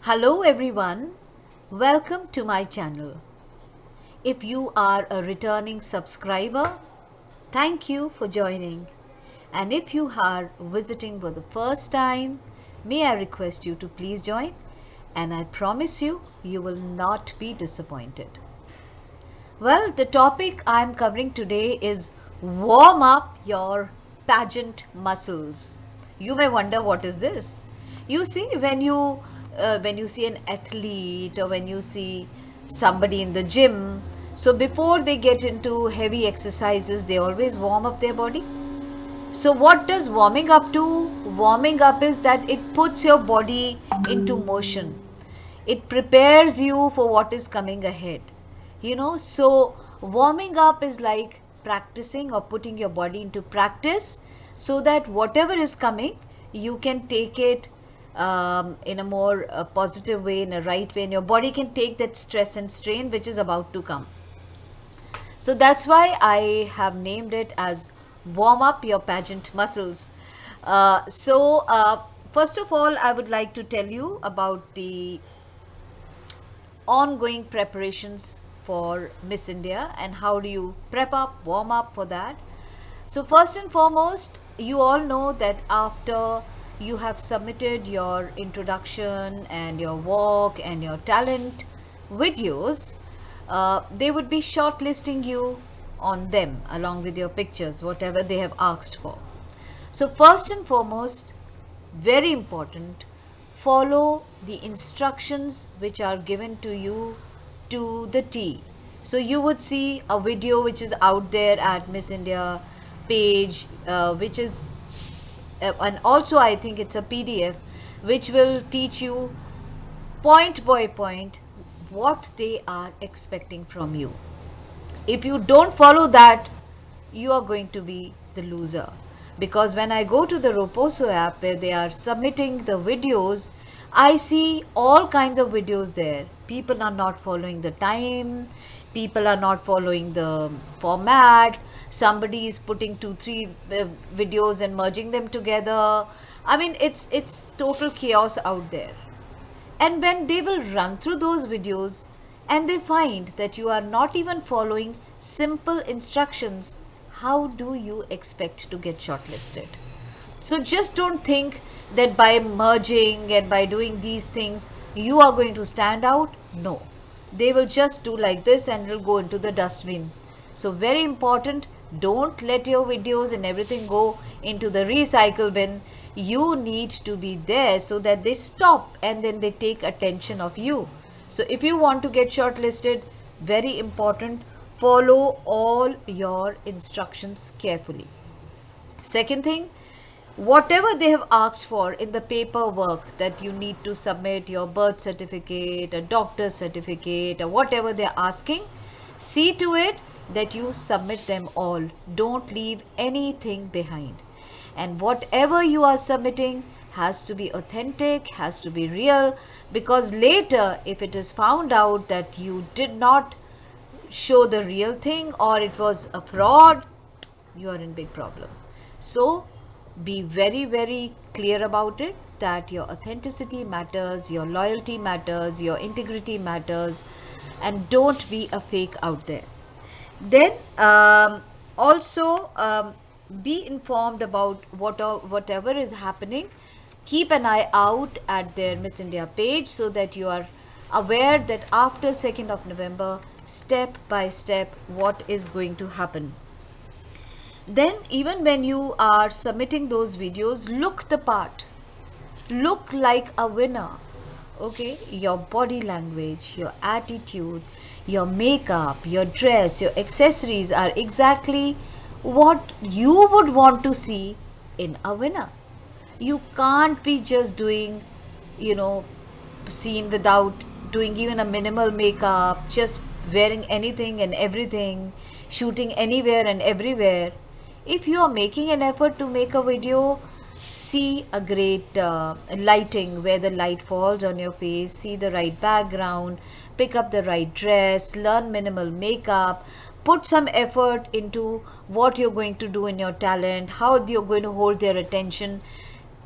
Hello everyone, welcome to my channel. If you are a returning subscriber, thank you for joining. And if you are visiting for the first time, may I request you to please join, and I promise you, you will not be disappointed. Well, the topic I am covering today is warm up your pageant muscles. You may wonder what is this? You see, when you see an athlete or when you see somebody in the gym, so before they get into heavy exercises, they always warm up their body. So what does warming up do? Warming up is that it puts your body into motion. It prepares you for what is coming ahead. So warming up is like practicing or putting your body into practice so that whatever is coming, you can take it in a more positive way, in a right way, and your body can take that stress and strain which is about to come. So that's why I have named it as warm up your pageant muscles. First of all, I would like to tell you about the ongoing preparations for Miss India and how do you prep up, warm up for that. So first and foremost, you all know that after you have submitted your introduction and your walk and your talent videos, they would be shortlisting you on them along with your pictures, whatever they have asked for. So first and foremost, very important, follow the instructions which are given to you to the T. So you would see a video which is out there at Miss India page, which is and also I think it's a PDF which will teach you point by point what they are expecting from you. If you don't follow that, you are going to be the loser. Because when I go to the Roposo app where they are submitting the videos, I see all kinds of videos there. People are not following the time, people are not following the format, somebody is putting 2-3 videos and merging them together. I mean, it's total chaos out there. And when they will run through those videos and they find that you are not even following simple instructions, how do you expect to get shortlisted? So just don't think that by merging and by doing these things, you are going to stand out. No, they will just do like this and it will go into the dustbin. So very important, don't let your videos and everything go into the recycle bin. You need to be there so that they stop and then they take attention of you. So if you want to get shortlisted, very important, follow all your instructions carefully. Second thing, whatever they have asked for in the paperwork that you need to submit, your birth certificate, a doctor's certificate, or whatever they're asking, see to it that you submit them all. Don't leave anything behind. And whatever you are submitting has to be authentic, has to be real, because later if it is found out that you did not show the real thing or it was a fraud, you are in big problem. So be very, very clear about it, that your authenticity matters, your loyalty matters, your integrity matters, and don't be a fake out there. Then also be informed about whatever is happening. Keep an eye out at their Miss India page so that you are aware that after 2nd of November, step by step, what is going to happen. Then even when you are submitting those videos, look the part, look like a winner. Okay, your body language, your attitude, your makeup, your dress, your accessories are exactly what you would want to see in a winner. You can't be just doing, scene without doing even a minimal makeup, just wearing anything and everything, shooting anywhere and everywhere. If you are making an effort to make a video, see a great lighting where the light falls on your face, see the right background, pick up the right dress, learn minimal makeup, put some effort into what you're going to do in your talent, how you're going to hold their attention.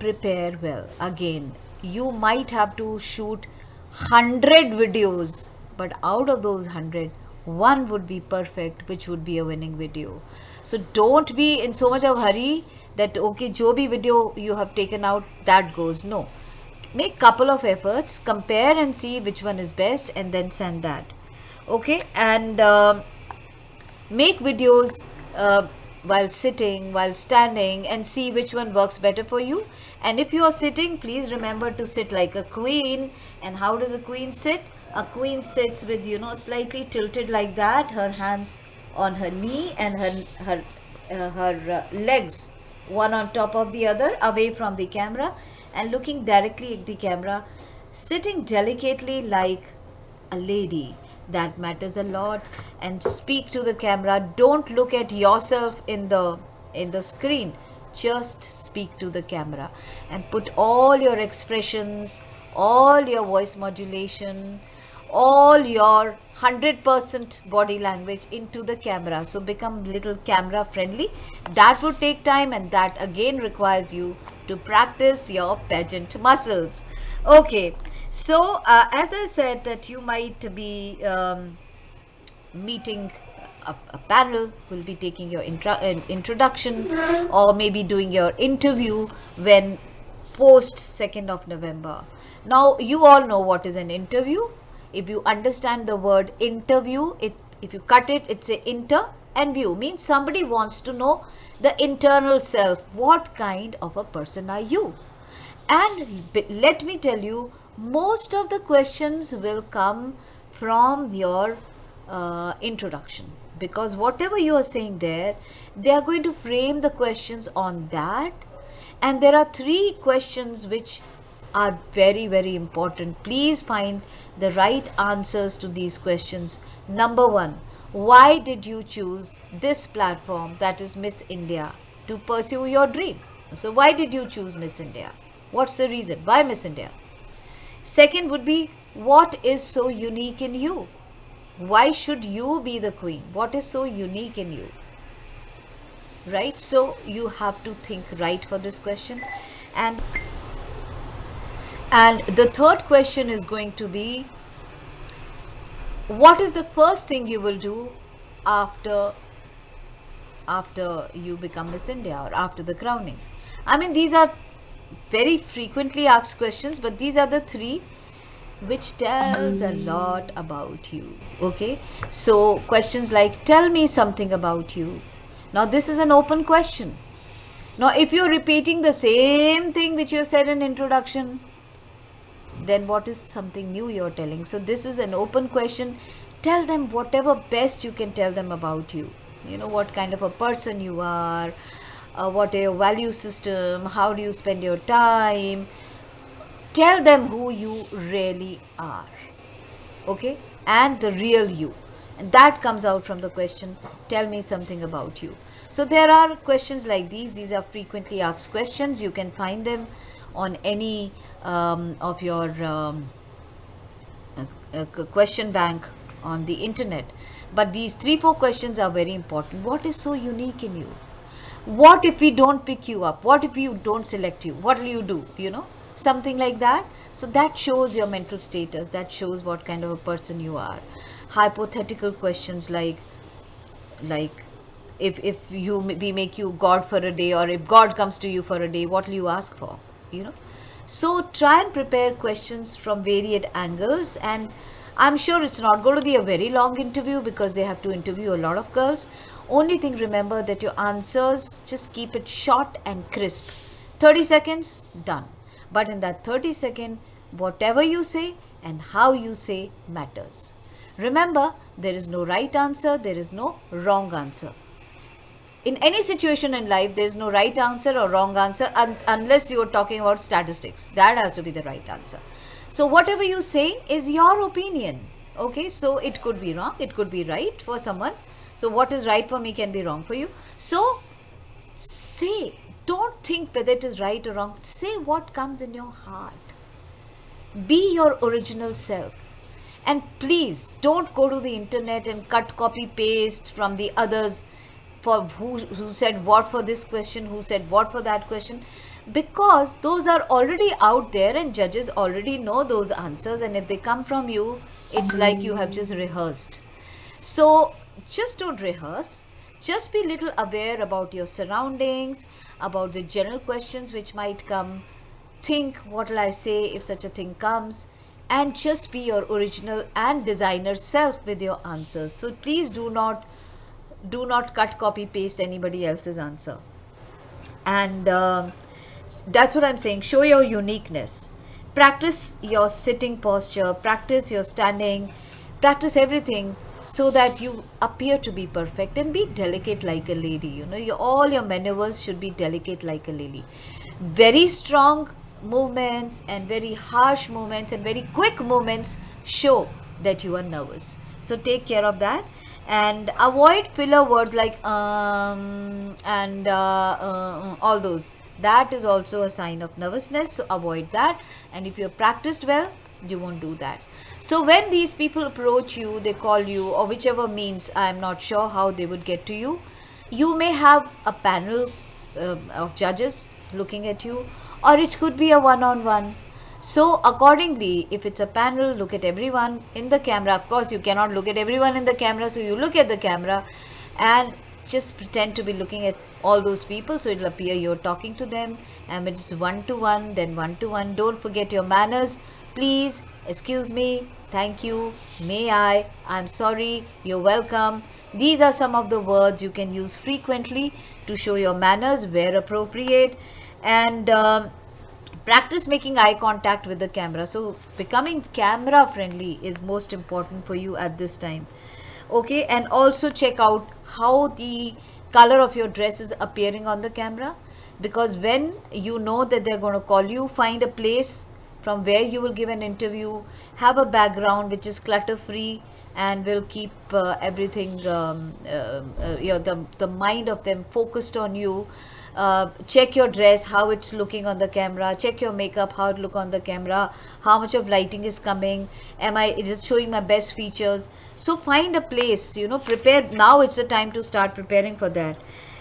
Prepare well. Again, you might have to shoot 100 videos, but out of those 100, one would be perfect, which would be a winning video. So don't be in so much of hurry that okay, jo bhi video you have taken out, that goes. No, make couple of efforts, compare and see which one is best, and then send that. Okay, and make videos while sitting, while standing, and see which one works better for you. And if you are sitting, please remember to sit like a queen. And how does a queen sit? A queen sits with, you know, slightly tilted like that, her hands on her knee, and her legs one on top of the other, away from the camera, and looking directly at the camera, sitting delicately like a lady. That matters a lot. And speak to the camera. Don't look at yourself in the screen. Just speak to the camera and put all your expressions, all your voice modulation, all your 100% body language into the camera. So become little camera friendly. That would take time, and that again requires you to practice your pageant muscles. Okay, so as I said that you might be meeting a panel, will be taking your introduction, or maybe doing your interview when post 2nd of November. Now you all know what is an interview. If you understand the word interview, if you cut it, it's a inter, and view means somebody wants to know the internal self. What kind of a person are you? And let me tell you, most of the questions will come from your introduction, because whatever you are saying there, they are going to frame the questions on that. And there are 3 questions which are very, very important. Please find the right answers to these questions. Number 1, why did you choose this platform, that is Miss India, to pursue your dream? So why did you choose Miss India? What's the reason? Why Miss India? Second would be, what is so unique in you? Why should you be the queen? What is so unique in you? Right? So you have to think right for this question. And the third question is going to be, what is the first thing you will do after you become Miss India, or after the crowning? I mean, these are very frequently asked questions, but these are the 3 which tells a lot about you. Okay, so questions like, tell me something about you. Now this is an open question. Now if you're repeating the same thing which you said in introduction, then what is something new you're telling? So this is an open question. Tell them whatever best you can tell them about you. You know, what kind of a person you are, what are your value system, how do you spend your time. Tell them who you really are, okay, and the real you. And that comes out from the question, tell me something about you. So there are questions like these. These are frequently asked questions. You can find them on any of your question bank on the internet. But these 3-4 questions are very important. What is so unique in you? What if we don't pick you up? What if you don't select you? What will you do? You know, something like that. So that shows your mental status. That shows what kind of a person you are. Hypothetical questions like if we make you God for a day, or if God comes to you for a day, what will you ask for? You know. So try and prepare questions from varied angles, and I'm sure it's not going to be a very long interview, because they have to interview a lot of girls. Only thing, remember that your answers, just keep it short and crisp. 30 seconds, done. But in that 30 seconds, whatever you say and how you say matters. Remember, there is no right answer, there is no wrong answer. In any situation in life, there is no right answer or wrong answer, unless you are talking about statistics. That has to be the right answer. So whatever you say is your opinion. Okay, so it could be wrong, it could be right for someone. So what is right for me can be wrong for you. So say, don't think whether it is right or wrong. Say what comes in your heart. Be your original self. And please don't go to the internet and cut, copy, paste from the others for who said what for this question, who said what for that question. because those are already out there and judges already know those answers, and if they come from you, it's like you have just rehearsed. So just don't rehearse, just be little aware about your surroundings, about the general questions which might come. Think, what will I say if such a thing comes, and just be your original and designer self with your answers. So please do not cut, copy, paste anybody else's answer. And that's what I'm saying. Show your uniqueness. Practice your sitting posture, practice your standing, practice everything so that you appear to be perfect, and be delicate like a lady. You know, all your maneuvers should be delicate like a lady. Very strong movements and very harsh movements and very quick movements show that you are nervous. So take care of that, and avoid filler words like and all those. That is also a sign of nervousness, so avoid that. And if you have practiced well, you won't do that. So when these people approach you, they call you, or whichever means, I am not sure how they would get to you. You may have a panel of judges looking at you, or it could be a one-on-one. So accordingly, if it's a panel, look at everyone in the camera. Of course, you cannot look at everyone in the camera, so you look at the camera and just pretend to be looking at all those people, so it'll appear you're talking to them. And it's one-to-one, then one-to-one. Don't forget your manners. Please, excuse me, thank you, may I, I'm sorry, you're welcome. These are some of the words you can use frequently to show your manners where appropriate. And practice making eye contact with the camera. So becoming camera friendly is most important for you at this time. Okay, and also check out how the color of your dress is appearing on the camera, because when you know that they're going to call you, find a place from where you will give an interview, have a background which is clutter free and will keep everything the mind of them focused on you. Check your dress, how it's looking on the camera. Check your makeup, how it look on the camera, how much of lighting is coming, is it showing my best features. So find a place, you know, prepare. Now it's the time to start preparing for that.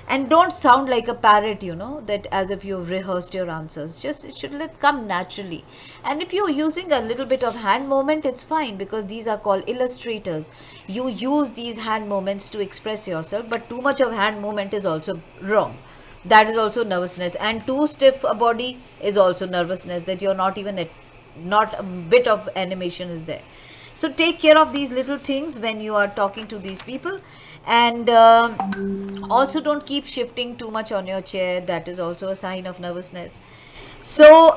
And don't sound like a parrot, you know, that as if you've rehearsed your answers. Just, it should come naturally. And if you're using a little bit of hand movement, it's fine, because these are called illustrators. You use these hand movements to express yourself, but too much of hand movement is also wrong. That is also nervousness. And too stiff a body is also nervousness, that you're not even not a bit of animation is there. So take care of these little things when you are talking to these people. And also don't keep shifting too much on your chair. That is also a sign of nervousness. So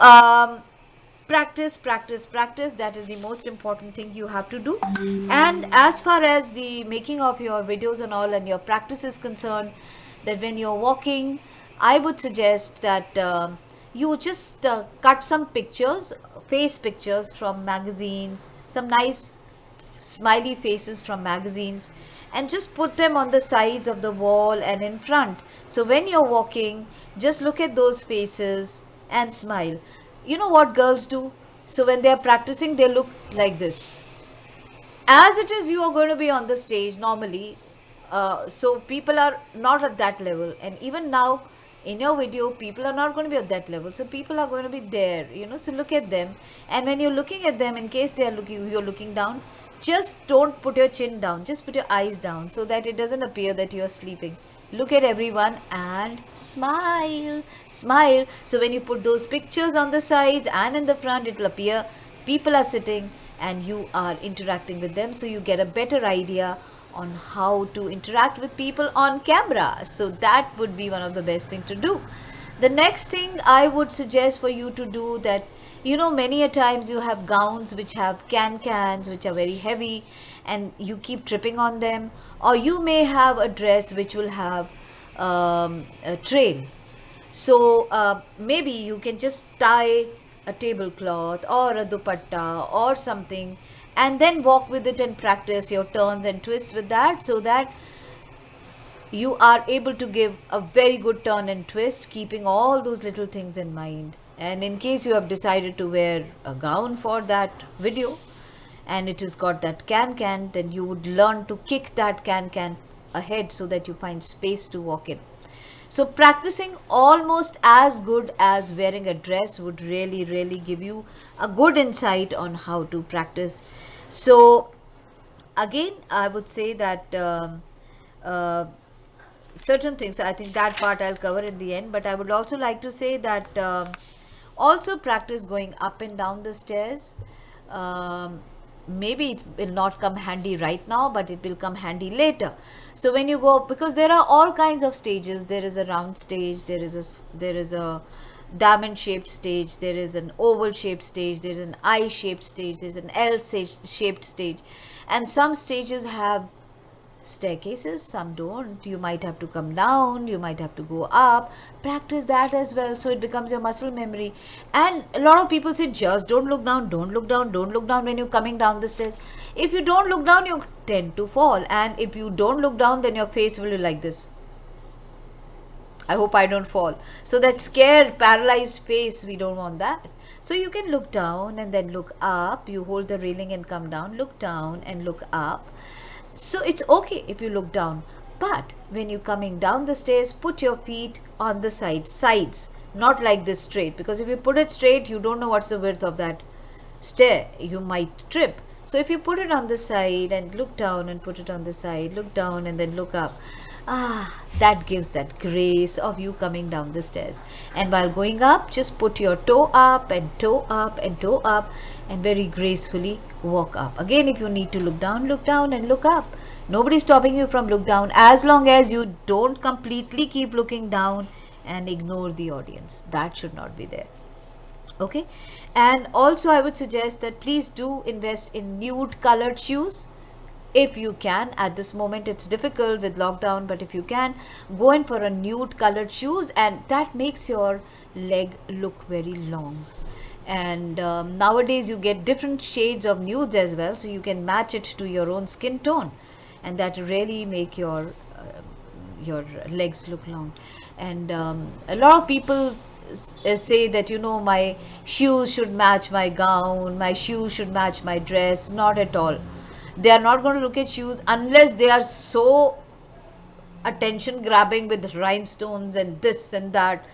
practice. That is the most important thing you have to do. And as far as the making of your videos and all and your practice is concerned, that when you're walking, I would suggest that you just cut some pictures, face pictures from magazines, some nice smiley faces from magazines, and just put them on the sides of the wall and in front. So when you're walking, just look at those faces and smile. You know what girls do? So when they are practicing, they look like this. As it is, you are going to be on the stage normally. So people are not at that level, and even now in your video people are not going to be at that level, so people are going to be there, you know. So look at them, and when you're looking at them, in case they are looking, you're looking down, just don't put your chin down, just put your eyes down, so that it doesn't appear that you're sleeping. Look at everyone and smile. So when you put those pictures on the sides and in the front, it'll appear people are sitting and you are interacting with them, so you get a better idea on how to interact with people on camera. So that would be one of the best thing to do. The next thing I would suggest for you to do, that you know, many a times you have gowns which have cans which are very heavy and you keep tripping on them, or you may have a dress which will have a trail. So maybe you can just tie a tablecloth or a dupatta or something, and then walk with it and practice your turns and twists with that, so that you are able to give a very good turn and twist, keeping all those little things in mind. And in case you have decided to wear a gown for that video and it has got that can, then you would learn to kick that can ahead so that you find space to walk in. So practicing almost as good as wearing a dress would really give you a good insight on how to practice. So again, I would say that uh, certain things, I think that part I'll cover in the end, but I would also like to say that also practice going up and down the stairs. um, Maybe it will not come handy right now, but it will come handy later. So when you go, because there are all kinds of stages, there is a round stage, there is a diamond shaped stage, there is an oval shaped stage, there is an I shaped stage, there is an L shaped stage, and some stages have staircases, some don't. You might have to come down, you might have to go up. Practice that as well, so it becomes your muscle memory. And a lot of people say, just don't look down, don't look down, don't look down when you're coming down the stairs. If you don't look down, you tend to fall, and if you don't look down, then your face will be like this. I hope I don't fall. So that scared, paralyzed face, we don't want that. So you can look down and then look up. You hold the railing and come down, look down and look up. So it's okay if you look down, but when you're coming down the stairs, put your feet on the sides, not like this straight, because if you put it straight, you don't know what's the width of that stair, you might trip. So if you put it on the side and look down and put it on the side, look down and then look up, that gives that grace of you coming down the stairs. And while going up, just put your toe up and toe up and toe up, and very gracefully walk up. Again, if you need to look down and look up. Nobody's stopping you from look down, as long as you don't completely keep looking down and ignore the audience. That should not be there. Okay. And also I would suggest that please do invest in nude colored shoes if you can. At this moment it's difficult with lockdown, but if you can, go in for a nude colored shoes, and that makes your leg look very long. And nowadays you get different shades of nudes as well, so you can match it to your own skin tone, and that really make your legs look long. And a lot of people say that, you know, my shoes should match my gown, my shoes should match my dress. Not at all. They are not going to look at shoes unless they are so attention grabbing with rhinestones and this and that.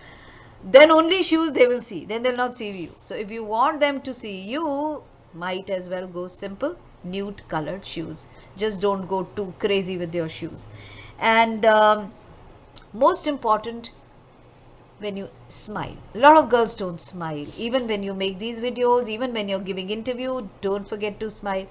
Then only shoes they will see, then they'll not see you. So if you want them to see you, might as well go simple nude colored shoes. Just don't go too crazy with your shoes. And most important, when you smile. A lot of girls don't smile. Even when you make these videos, even when you're giving interview, don't forget to smile.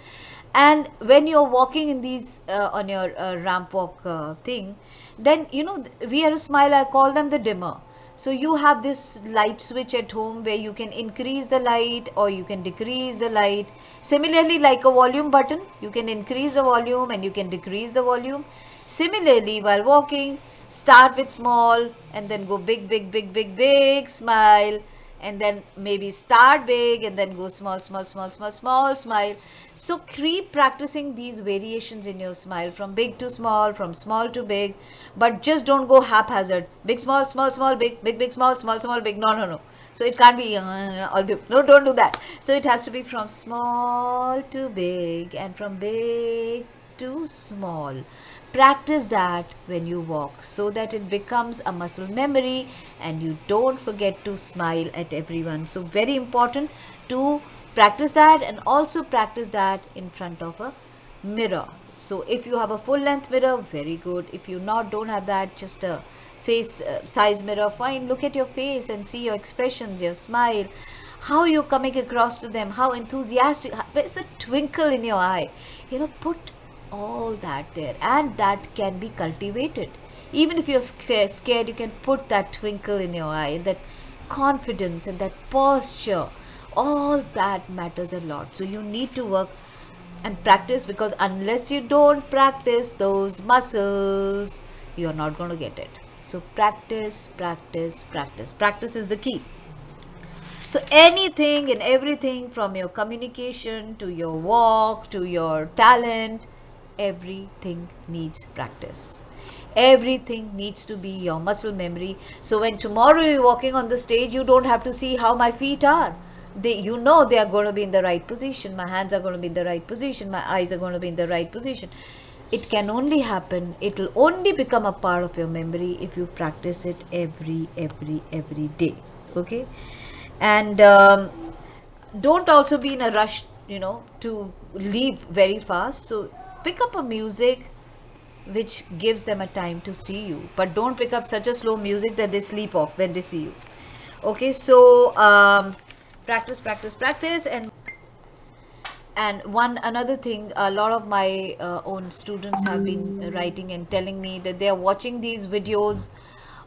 And when you're walking in these on your ramp walk thing, then you know, wear a smile. I call them the dimmer. So you have this light switch at home where you can increase the light or you can decrease the light. Similarly, like a volume button, you can increase the volume and you can decrease the volume. Similarly, while walking, start with small and then go big smile, and then maybe start big and then go small smile. So keep practicing these variations in your smile, from big to small, from small to big, but just don't go haphazard. Big small big small big. No. So it can't be no, don't do that. So it has to be from small to big and from big to small. Practice that when you walk so that it becomes a muscle memory and you don't forget to smile at everyone. So very important to practice that, and also practice that in front of a mirror. So if you have a full length mirror, very good. If you don't have that, just a face size mirror, fine. Look at your face and see your expressions, your smile, how you're coming across to them, how enthusiastic, there's a twinkle in your eye. You know, put all that there, and that can be cultivated. Even if you're scared, you can put that twinkle in your eye, that confidence and that posture. All that matters a lot. So you need to work and practice, because unless you don't practice those muscles, you're not going to get it. So practice is the key. So anything and everything, from your communication to your walk to your talent, everything needs practice. Everything needs to be your muscle memory. So when tomorrow you're walking on the stage, you don't have to see how my feet are. You know they are going to be in the right position. My hands are going to be in the right position. My eyes are going to be in the right position. it can only happen, it will only become a part of your memory if you practice it every day. Okay. And don't also be in a rush, to leave very fast. So pick up a music which gives them a time to see you, but don't pick up such a slow music that they sleep off when they see you. Okay. So practice, practice, practice. And one another thing, a lot of my own students have been writing and telling me that they are watching these videos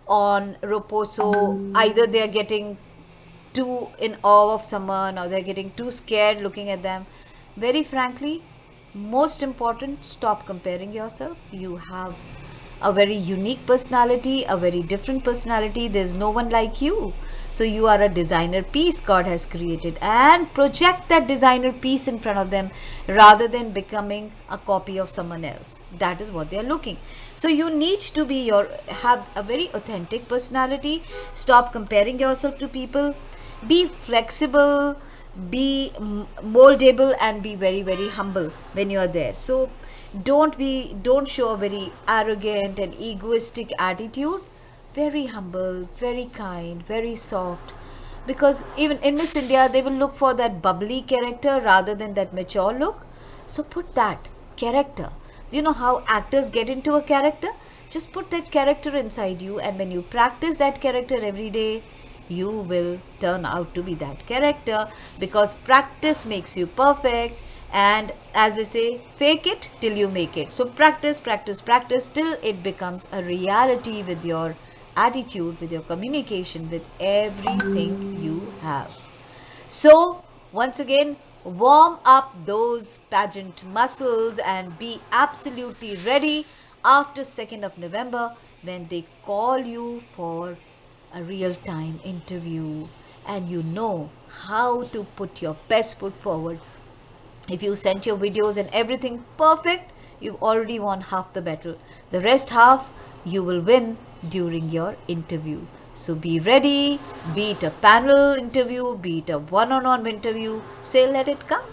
on Roposo. Either they are getting too in awe of someone, or they're getting too scared looking at them. Very frankly, most important, stop comparing yourself. You have a very unique personality, a very different personality. There's no one like you. So you are a designer piece God has created, and project that designer piece in front of them rather than becoming a copy of someone else. That is what they are looking. So you need to have a very authentic personality. Stop comparing yourself to people. Be flexible, be moldable, and be very humble when you are there. So don't show a very arrogant and egoistic attitude. Very humble, very kind, very soft. Because even in Miss India, they will look for that bubbly character rather than that mature look. So put that character. You know how actors get into a character? Just put that character inside you, and when you practice that character every day, you will turn out to be that character, because practice makes you perfect. And as they say, fake it till you make it. So practice, practice, practice till it becomes a reality with your attitude, with your communication, with everything you have. So once again, warm up those pageant muscles and be absolutely ready after 2nd of November, when they call you for a real-time interview, and you know how to put your best foot forward. If you sent your videos and everything perfect, you've already won half the battle. The rest half you will win during your interview. So be ready, be it a panel interview, be it a one-on-one interview, say let it come.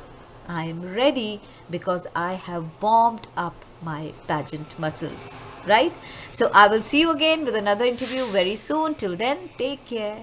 I am ready because I have warmed up my pageant muscles, right? So I will see you again with another interview very soon. Till then, take care.